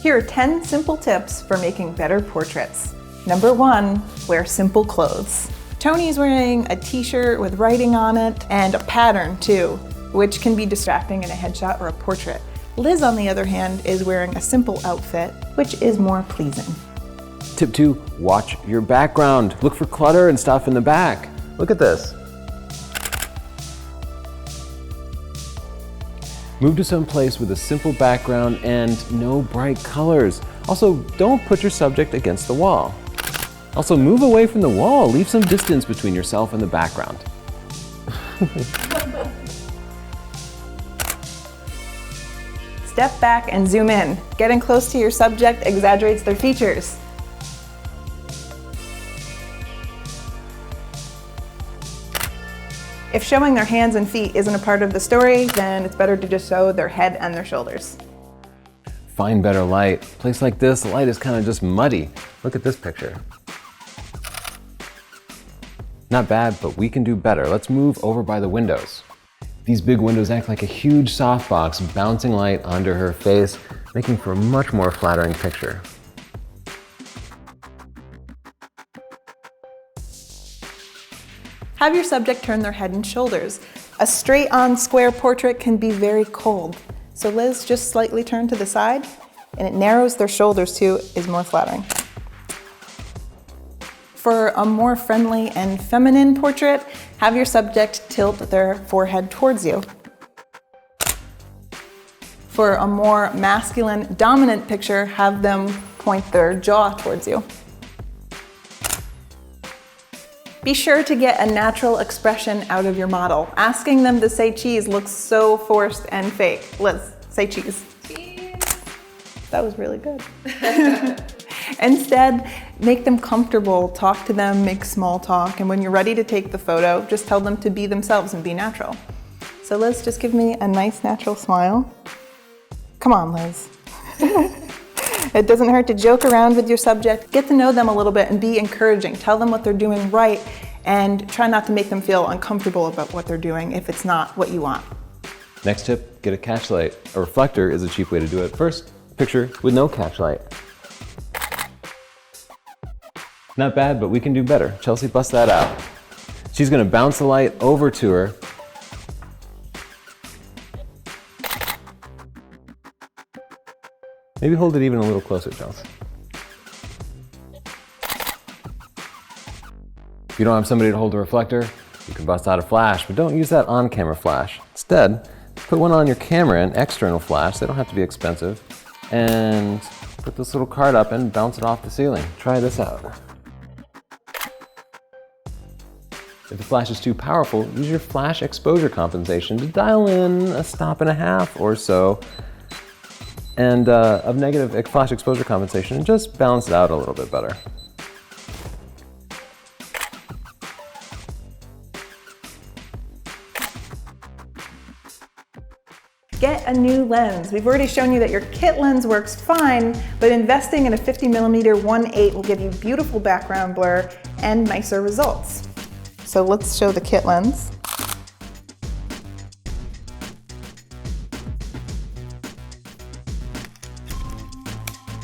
Here are 10 simple tips for making better portraits. Number 1, wear simple clothes. Tony's wearing a t-shirt with writing on it and a pattern too, which can be distracting in a headshot or a portrait. Liz, on the other hand, is wearing a simple outfit, which is more pleasing. Tip 2, watch your background. Look for clutter and stuff in the back. Look at this. Move to some place with a simple background and no bright colors. Also, don't put your subject against the wall. Also, move away from the wall. Leave some distance between yourself and the background. Step back and zoom in. Getting close to your subject exaggerates their features. If showing their hands and feet isn't a part of the story, then it's better to just show their head and their shoulders. Find better light. A place like this, the light is kind of just muddy. Look at this picture. Not bad, but we can do better. Let's move over by the windows. These big windows act like a huge softbox, bouncing light onto her face, making for a much more flattering picture. Have your subject turn their head and shoulders. A straight-on square portrait can be very cold. So Liz, just slightly turn to the side, and it narrows their shoulders too, is more flattering. For a more friendly and feminine portrait, have your subject tilt their forehead towards you. For a more masculine, dominant picture, have them point their jaw towards you. Be sure to get a natural expression out of your model. Asking them to say cheese looks so forced and fake. Liz, say cheese. Cheese. That was really good. Instead, make them comfortable, talk to them, make small talk, and when you're ready to take the photo, just tell them to be themselves and be natural. So Liz, just give me a nice natural smile. Come on, Liz. It doesn't hurt to joke around with your subject. Get to know them a little bit and be encouraging. Tell them what they're doing right and try not to make them feel uncomfortable about what they're doing if it's not what you want. Next tip, get a catch light. A reflector is a cheap way to do it. First, picture with no catch light. Not bad, but we can do better. Chelsea, bust that out. She's gonna bounce the light over to her. Maybe hold it even a little closer, Chelsea. If you don't have somebody to hold a reflector, you can bust out a flash, but don't use that on-camera flash. Instead, put one on your camera, an external flash. They don't have to be expensive. And put this little card up and bounce it off the ceiling. Try this out. If the flash is too powerful, use your flash exposure compensation to dial in a stop and a half or so and of negative flash exposure compensation and just balance it out a little bit better. Get a new lens. We've already shown you that your kit lens works fine, but investing in a 50mm 1.8 will give you beautiful background blur and nicer results. So let's show the kit lens.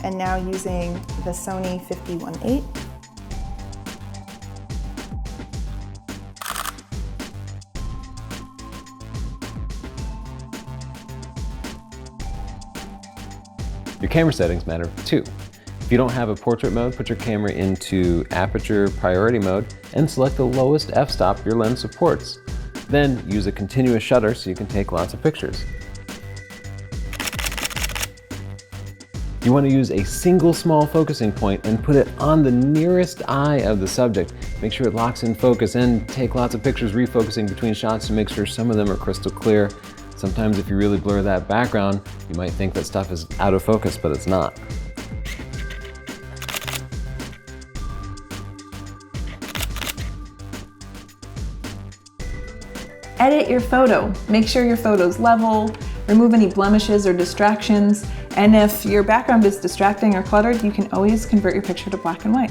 And now using the Sony 50-1.8. Your camera settings matter too. If you don't have a portrait mode, put your camera into aperture priority mode and select the lowest f-stop your lens supports. Then use a continuous shutter so you can take lots of pictures. You want to use a single small focusing point and put it on the nearest eye of the subject. Make sure it locks in focus and take lots of pictures refocusing between shots to make sure some of them are crystal clear. Sometimes if you really blur that background, you might think that stuff is out of focus, but it's not. Edit your photo. Make sure your photo's level, remove any blemishes or distractions, and if your background is distracting or cluttered, you can always convert your picture to black and white.